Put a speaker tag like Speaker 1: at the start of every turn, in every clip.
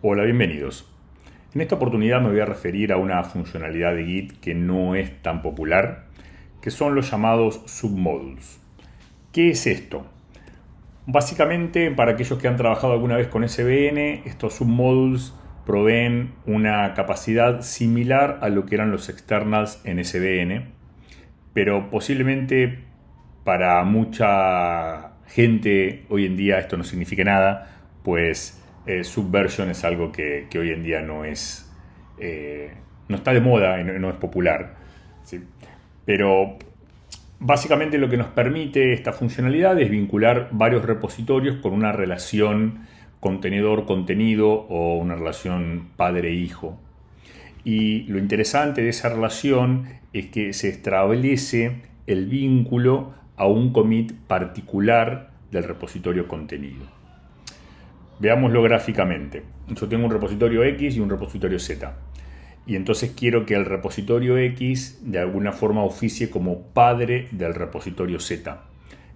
Speaker 1: Hola, bienvenidos. En esta oportunidad me voy a referir a una funcionalidad de Git que no es tan popular, que son los llamados submodules. ¿Qué es esto? Básicamente, para aquellos que han trabajado alguna vez con SVN, estos submodules proveen una capacidad similar a lo que eran los externals en SVN, pero posiblemente para mucha gente hoy en día esto no signifique nada, pues Subversion es algo que hoy en día no está de moda y no es popular, ¿sí? Pero básicamente lo que nos permite esta funcionalidad es vincular varios repositorios con una relación contenedor-contenido o una relación padre-hijo. Y lo interesante de esa relación es que se establece el vínculo a un commit particular del repositorio contenido. Veámoslo gráficamente. Yo tengo un repositorio X y un repositorio Z. Y entonces quiero que el repositorio X de alguna forma oficie como padre del repositorio Z.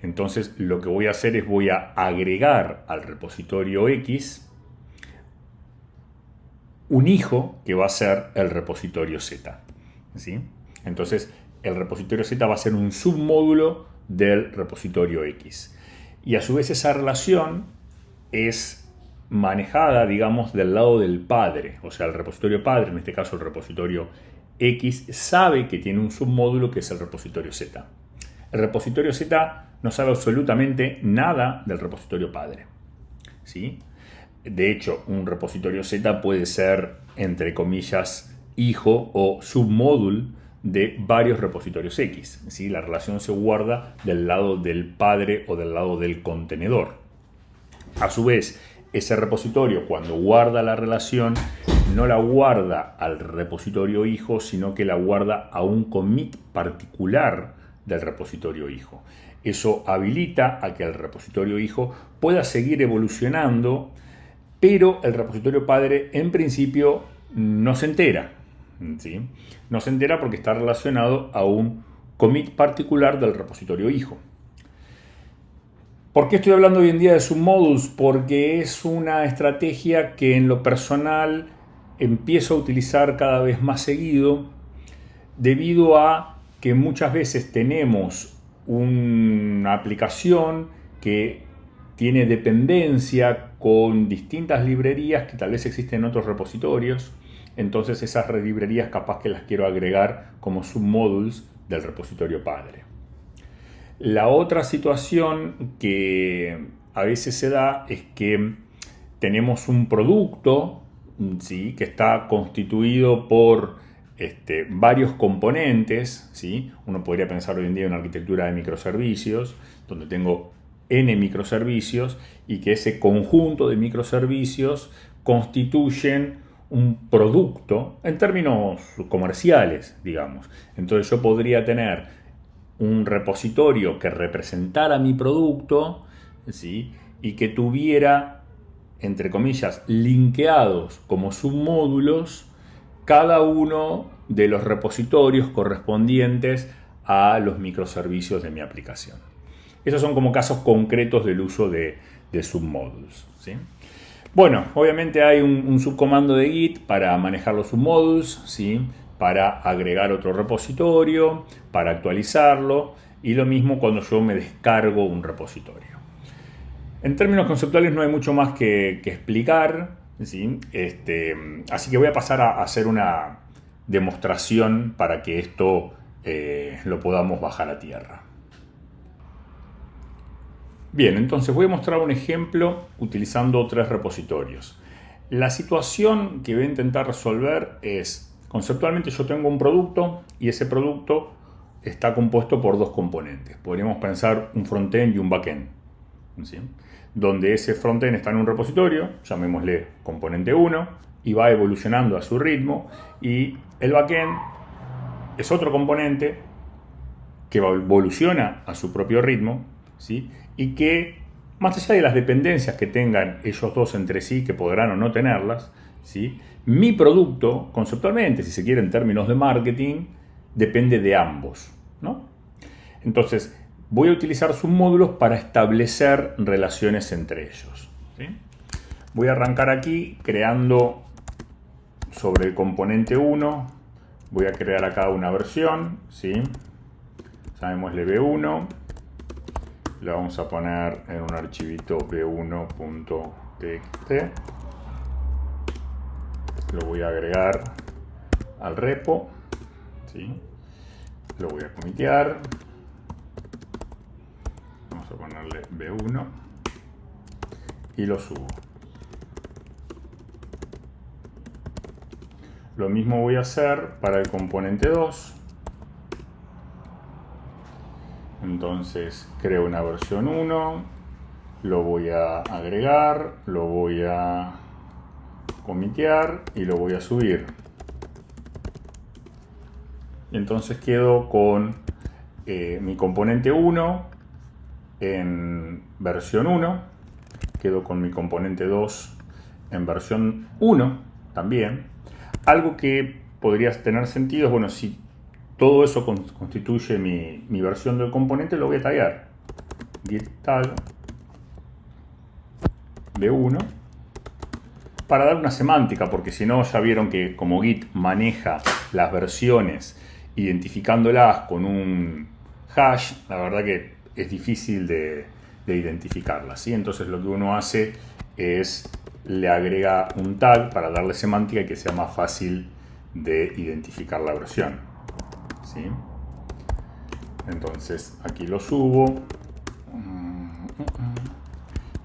Speaker 1: Entonces lo que voy a hacer es voy a agregar al repositorio X un hijo que va a ser el repositorio Z, ¿sí? Entonces el repositorio Z va a ser un submódulo del repositorio X. Y a su vez esa relación es manejada, digamos, del lado del padre. O sea, el repositorio padre, en este caso el repositorio X, sabe que tiene un submódulo que es el repositorio Z. El repositorio Z no sabe absolutamente nada del repositorio padre, ¿sí? De hecho, un repositorio Z puede ser, entre comillas, hijo o submódulo de varios repositorios X, ¿sí? La relación se guarda del lado del padre o del lado del contenedor. A su vez, ese repositorio, cuando guarda la relación, no la guarda al repositorio hijo, sino que la guarda a un commit particular del repositorio hijo. Eso habilita a que el repositorio hijo pueda seguir evolucionando, pero el repositorio padre en principio no se entera, ¿sí? No se entera porque está relacionado a un commit particular del repositorio hijo. ¿Por qué estoy hablando hoy en día de submodules? Porque es una estrategia que en lo personal empiezo a utilizar cada vez más seguido debido a que muchas veces tenemos una aplicación que tiene dependencia con distintas librerías que tal vez existen en otros repositorios. Entonces esas librerías capaz que las quiero agregar como submodules del repositorio padre. La otra situación que a veces se da es que tenemos un producto, ¿sí?, que está constituido por varios componentes, ¿sí? Uno podría pensar hoy en día en una arquitectura de microservicios, donde tengo N microservicios y que ese conjunto de microservicios constituyen un producto en términos comerciales, digamos. Entonces yo podría tener un repositorio que representara mi producto, ¿sí?, y que tuviera, entre comillas, linkeados como submódulos cada uno de los repositorios correspondientes a los microservicios de mi aplicación. Esos son como casos concretos del uso de submódulos, ¿sí? Bueno, obviamente hay un subcomando de Git para manejar los submódulos, ¿sí?, para agregar otro repositorio, para actualizarlo, y lo mismo cuando yo me descargo un repositorio. En términos conceptuales no hay mucho más que explicar, ¿sí? Así que voy a pasar a hacer una demostración para que esto lo podamos bajar a tierra. Bien, entonces voy a mostrar un ejemplo utilizando 3 repositorios. La situación que voy a intentar resolver es, conceptualmente yo tengo un producto y ese producto está compuesto por 2 componentes. Podríamos pensar un frontend y un backend, ¿sí?, donde ese frontend está en un repositorio, llamémosle componente 1, y va evolucionando a su ritmo, y el backend es otro componente que evoluciona a su propio ritmo, ¿sí?, y que, más allá de las dependencias que tengan ellos dos entre sí, que podrán o no tenerlas, ¿sí?, mi producto, conceptualmente, si se quiere en términos de marketing, depende de ambos, ¿no? Entonces, voy a utilizar submódulos para establecer relaciones entre ellos, ¿sí? Voy a arrancar aquí creando sobre el componente 1. Voy a crear acá una versión, ¿sí? Llamémosle v1. Le vamos a poner en un archivito v1.txt. Lo voy a agregar al repo, ¿sí? Lo voy a comitear. Vamos a ponerle v1 y lo subo. Lo mismo voy a hacer para el componente 2. Entonces creo una versión 1, lo voy a agregar, lo voy a comitear y lo voy a subir. Entonces quedo con mi componente 1 en versión 1, quedo con mi componente 2 en versión 1 también. Algo que podría tener sentido es, bueno, si todo eso constituye mi versión del componente, lo voy a taggear. Git tag v1 para dar una semántica, porque si no ya vieron que como Git maneja las versiones identificándolas con un hash, la verdad que es difícil de identificarlas, ¿sí? Entonces lo que uno hace es le agrega un tag para darle semántica y que sea más fácil de identificar la versión, ¿sí? Entonces aquí lo subo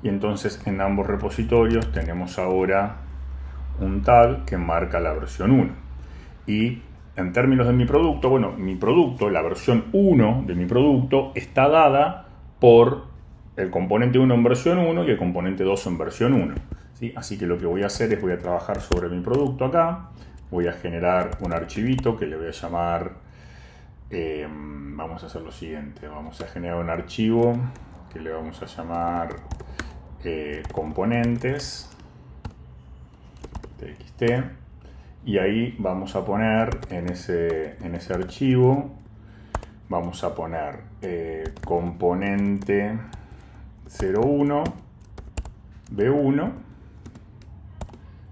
Speaker 1: y entonces en ambos repositorios tenemos ahora un tag que marca la versión 1. Y en términos de mi producto, bueno, mi producto, la versión 1 de mi producto está dada por el componente 1 en versión 1 y el componente 2 en versión 1, ¿sí? Así que lo que voy a hacer es voy a trabajar sobre mi producto acá, voy a generar un archivito que le voy a llamar, vamos a hacer lo siguiente, vamos a generar un archivo que le vamos a llamar componentes txt. Y ahí vamos a poner en ese archivo, vamos a poner componente 01 v1.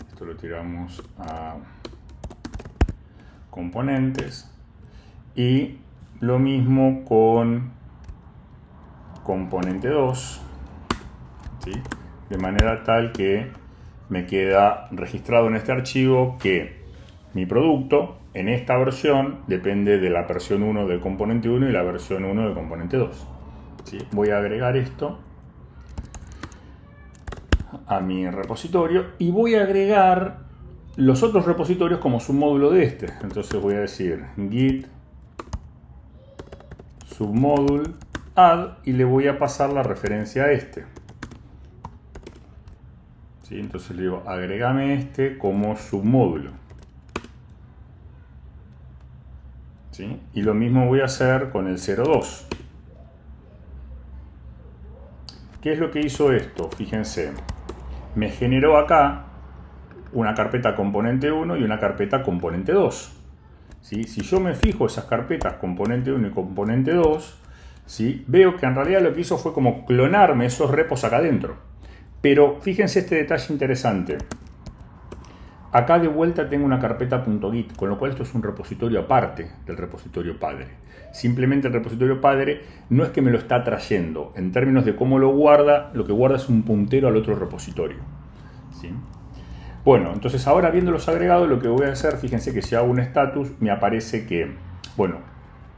Speaker 1: Esto lo tiramos a componentes. Y lo mismo con componente 2, ¿sí? De manera tal que me queda registrado en este archivo que mi producto en esta versión depende de la versión 1 del componente 1 y la versión 1 del componente 2, ¿sí? Voy a agregar esto a mi repositorio y voy a agregar los otros repositorios como submódulo de este. Entonces voy a decir git submodule add y le voy a pasar la referencia a este. ¿Sí? Entonces le digo, agregame este como submódulo. ¿Sí? Y lo mismo voy a hacer con el 02. ¿Qué es lo que hizo esto? Fíjense, me generó acá una carpeta componente 1 y una carpeta componente 2. ¿Sí? Si yo me fijo esas carpetas componente 1 y componente 2, ¿sí? Veo que en realidad lo que hizo fue como clonarme esos repos acá adentro. Pero fíjense este detalle interesante. Acá de vuelta tengo una carpeta .git, con lo cual esto es un repositorio aparte del repositorio padre. Simplemente el repositorio padre no es que me lo está trayendo. En términos de cómo lo guarda, lo que guarda es un puntero al otro repositorio, ¿sí? Bueno, entonces ahora viéndolos agregados, lo que voy a hacer, fíjense que si hago un status, me aparece que, bueno,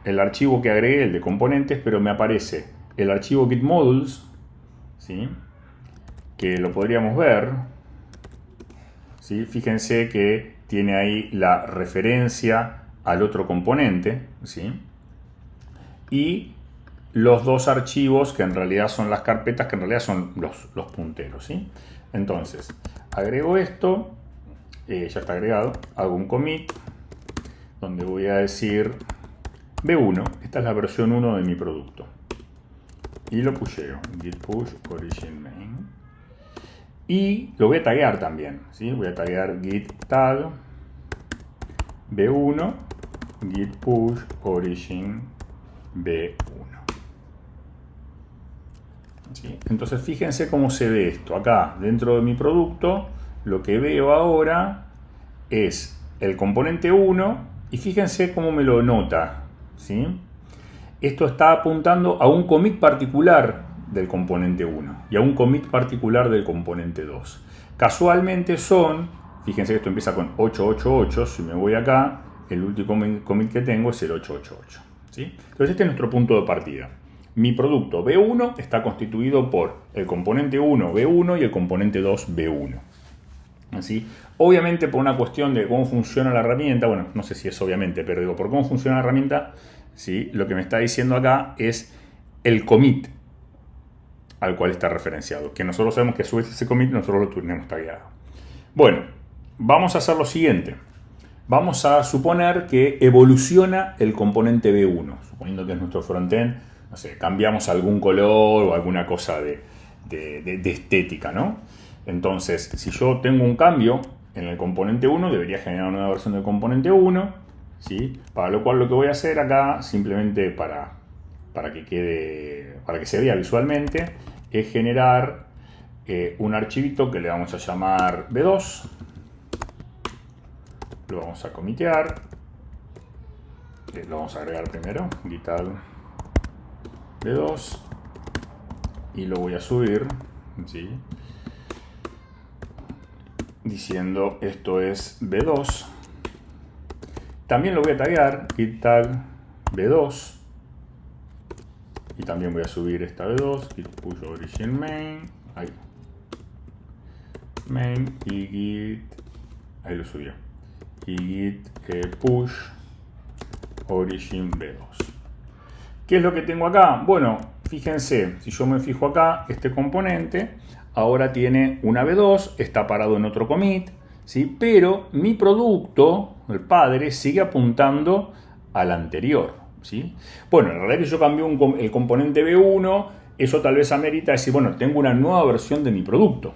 Speaker 1: el archivo que agregué, el de componentes, pero me aparece el archivo git modules, ¿sí? Que lo podríamos ver, ¿sí? Fíjense que tiene ahí la referencia al otro componente, ¿sí? Y los dos archivos que en realidad son las carpetas, que en realidad son los punteros, ¿sí? Entonces, agrego esto, ya está agregado, hago un commit, donde voy a decir v1, esta es la versión 1 de mi producto. Y lo pusheo, git push origin main. Y lo voy a taggear también, ¿sí? Voy a taggear git tag v1 git push origin v1. ¿sí? Entonces fíjense cómo se ve esto. Acá, dentro de mi producto, lo que veo ahora es el componente 1 y fíjense cómo me lo nota, ¿sí? Esto está apuntando a un commit particular del componente 1 y a un commit particular del componente 2. Casualmente son, fíjense que esto empieza con 888, si me voy acá, el último commit que tengo es el 888, ¿sí? Entonces este es nuestro punto de partida. Mi producto B1 está constituido por el componente 1 B1 y el componente 2 B1. ¿Sí? Obviamente por una cuestión de cómo funciona la herramienta, bueno, no sé si es obviamente, pero digo, por cómo funciona la herramienta, ¿sí? Lo que me está diciendo acá es el commit al cual está referenciado, que nosotros sabemos que a su vez ese commit nosotros lo tenemos tagueado. Bueno, vamos a hacer lo siguiente. Vamos a suponer que evoluciona el componente B1, suponiendo que es nuestro frontend, no sé, cambiamos algún color o alguna cosa de estética, ¿no? Entonces, si yo tengo un cambio en el componente 1, debería generar una nueva versión del componente 1, ¿sí? Para lo cual lo que voy a hacer acá, simplemente para que se vea visualmente, es generar un archivito que le vamos a llamar B2. Lo vamos a comitear. Lo vamos a agregar primero, git add B2. Y lo voy a subir, ¿sí? Diciendo esto es B2. También lo voy a taggear, git tag B2. Y también voy a subir esta B2, git push origin main, ahí. Main y git, ahí lo subió. Y git push origin B2. ¿Qué es lo que tengo acá? Bueno, fíjense, si yo me fijo acá, este componente ahora tiene una B2, está parado en otro commit, ¿sí? Pero mi producto, el padre, sigue apuntando al anterior, ¿sí? Bueno, en realidad que yo cambié el componente B1, eso tal vez amerita decir, bueno, tengo una nueva versión de mi producto,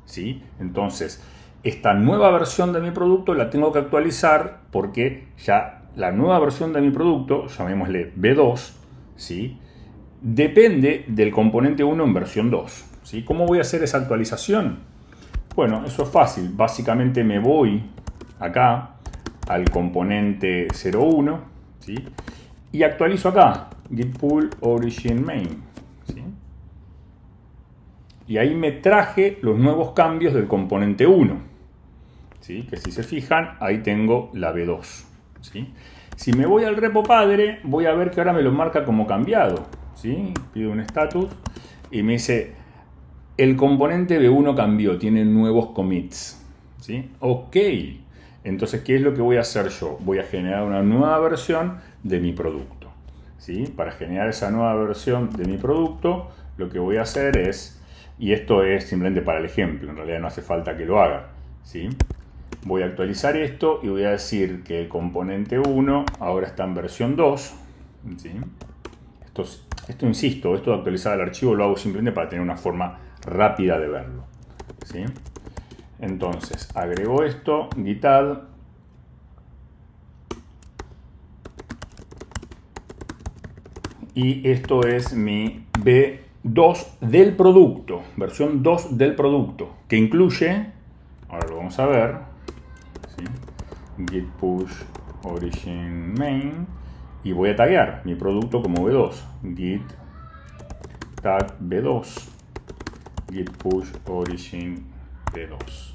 Speaker 1: ¿sí? Entonces, esta nueva versión de mi producto la tengo que actualizar porque ya la nueva versión de mi producto, llamémosle B2, ¿sí? Depende del componente 1 en versión 2, ¿sí? ¿Cómo voy a hacer esa actualización? Bueno, eso es fácil. Básicamente me voy acá al componente 01, ¿sí? Y actualizo acá, git pull origin main, ¿sí? Y ahí me traje los nuevos cambios del componente 1, ¿sí? Que si se fijan, ahí tengo la B2, ¿sí? Si me voy al repo padre, voy a ver que ahora me lo marca como cambiado, ¿sí? Pido un status y me dice, el componente B1 cambió, tiene nuevos commits, ¿sí? Ok, entonces, ¿qué es lo que voy a hacer yo? Voy a generar una nueva versión de mi producto, ¿sí? Para generar esa nueva versión de mi producto, lo que voy a hacer es, y esto es simplemente para el ejemplo, en realidad no hace falta que lo haga, ¿sí? Voy a actualizar esto y voy a decir que el componente 1 ahora está en versión 2, ¿sí? Esto insisto, esto de actualizar el archivo lo hago simplemente para tener una forma rápida de verlo, ¿sí? Entonces, agrego esto, git add, y esto es mi B2 del producto, versión 2 del producto, que incluye, ahora lo vamos a ver, ¿sí? Git push origin main, y voy a taggear mi producto como B2, git tag B2, git push origin B2.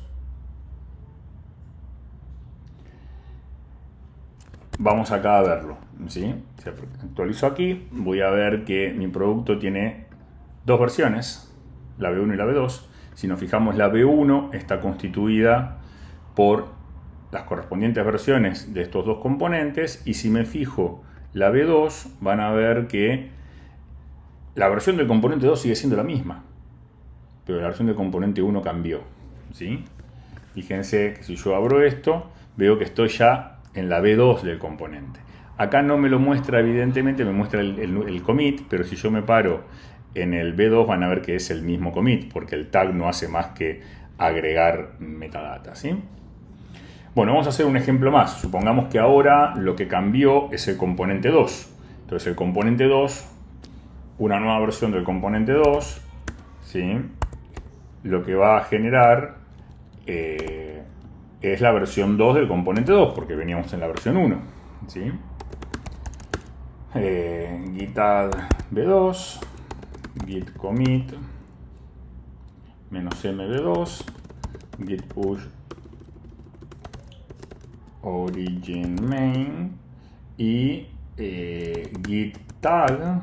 Speaker 1: Vamos acá a verlo, ¿sí? Si actualizo aquí, voy a ver que mi producto tiene dos versiones, la B1 y la B2. Si nos fijamos, la B1 está constituida por las correspondientes versiones de estos dos componentes, y si me fijo la B2, van a ver que la versión del componente 2 sigue siendo la misma, pero la versión del componente 1 cambió, ¿sí? Fíjense que si yo abro esto, veo que estoy ya en la B2 del componente. Acá no me lo muestra, evidentemente, me muestra el commit, pero si yo me paro en el B2 van a ver que es el mismo commit, porque el tag no hace más que agregar metadata, ¿sí? Bueno, vamos a hacer un ejemplo más. Supongamos que ahora lo que cambió es el componente 2. Entonces el componente 2, una nueva versión del componente 2, ¿sí? Lo que va a generar es la versión 2 del componente 2, porque veníamos en la versión 1, ¿sí? Git add b2, git commit -mb2, git push origin main y git tag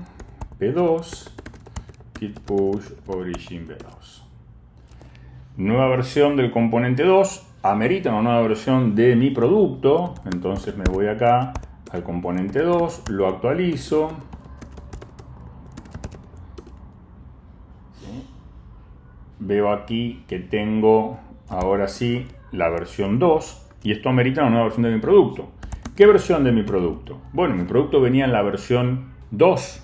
Speaker 1: b2, git push origin b2. Nueva versión del componente 2, amerita una nueva versión de mi producto, entonces me voy acá al componente 2, lo actualizo. ¿Sí? Veo aquí que tengo ahora sí la versión 2 y esto amerita una nueva versión de mi producto. ¿Qué versión de mi producto? Bueno, mi producto venía en la versión 2,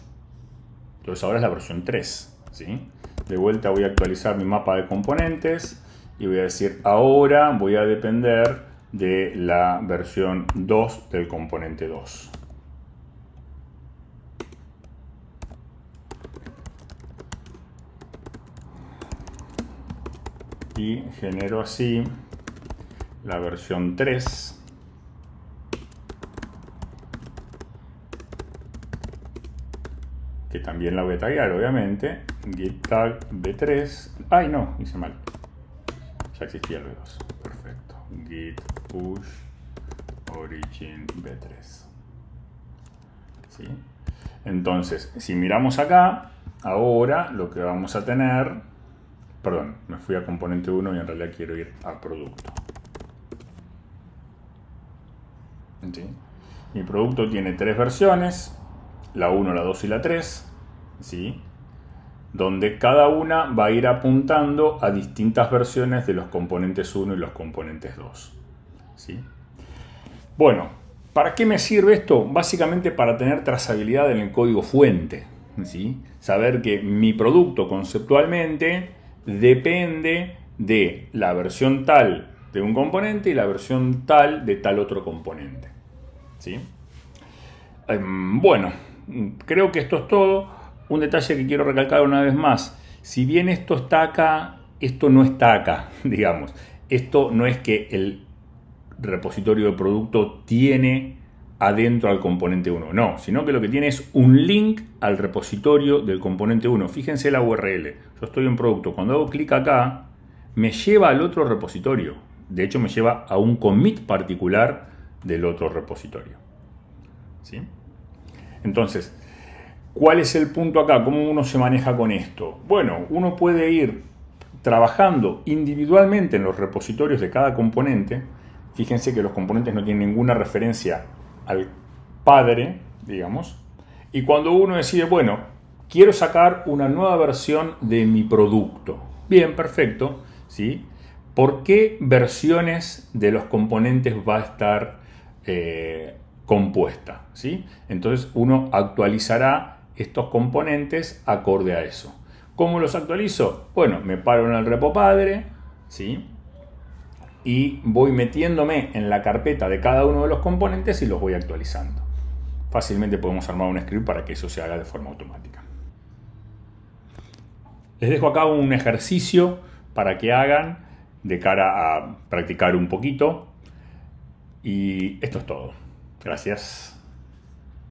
Speaker 1: entonces ahora es la versión 3. ¿Sí? De vuelta voy a actualizar mi mapa de componentes y voy a decir ahora voy a depender de la versión 2 del componente 2. Y genero así la versión 3. Que también la voy a taggear, obviamente. Git tag b3. Ay, no, hice mal. Ya existía el b2. Perfecto. Git push origin b3. ¿Sí? Entonces, si miramos acá, ahora lo que vamos a tener... Perdón, me fui a componente 1 y en realidad quiero ir a producto. ¿Sí? Mi producto tiene 3 versiones, la 1, la 2 y la 3, ¿sí? Donde cada una va a ir apuntando a distintas versiones de los componentes 1 y los componentes 2. ¿Sí? Bueno, ¿para qué me sirve esto? Básicamente para tener trazabilidad en el código fuente. ¿Sí? Saber que mi producto conceptualmente depende de la versión tal de un componente y la versión tal de tal otro componente. ¿Sí? Bueno, creo que esto es todo. Un detalle que quiero recalcar una vez más. Si bien esto está acá, esto no está acá, digamos. Esto no es que el repositorio de producto tiene adentro al componente 1, no, sino que lo que tiene es un link al repositorio del componente 1. Fíjense la URL. Yo estoy en producto. Cuando hago clic acá, me lleva al otro repositorio. De hecho, me lleva a un commit particular del otro repositorio. ¿Sí? Entonces, ¿cuál es el punto acá? ¿Cómo uno se maneja con esto? Bueno, uno puede ir trabajando individualmente en los repositorios de cada componente. Fíjense que los componentes no tienen ninguna referencia al padre, digamos. Y cuando uno decide, bueno, quiero sacar una nueva versión de mi producto. Bien, perfecto. ¿Sí? ¿Por qué versiones de los componentes va a estar compuesta? ¿Sí? Entonces uno actualizará estos componentes acorde a eso. ¿Cómo los actualizo? Bueno, me paro en el repo padre, ¿sí? Y voy metiéndome en la carpeta de cada uno de los componentes y los voy actualizando. Fácilmente podemos armar un script para que eso se haga de forma automática. Les dejo acá un ejercicio para que hagan de cara a practicar un poquito. Y esto es todo. Gracias.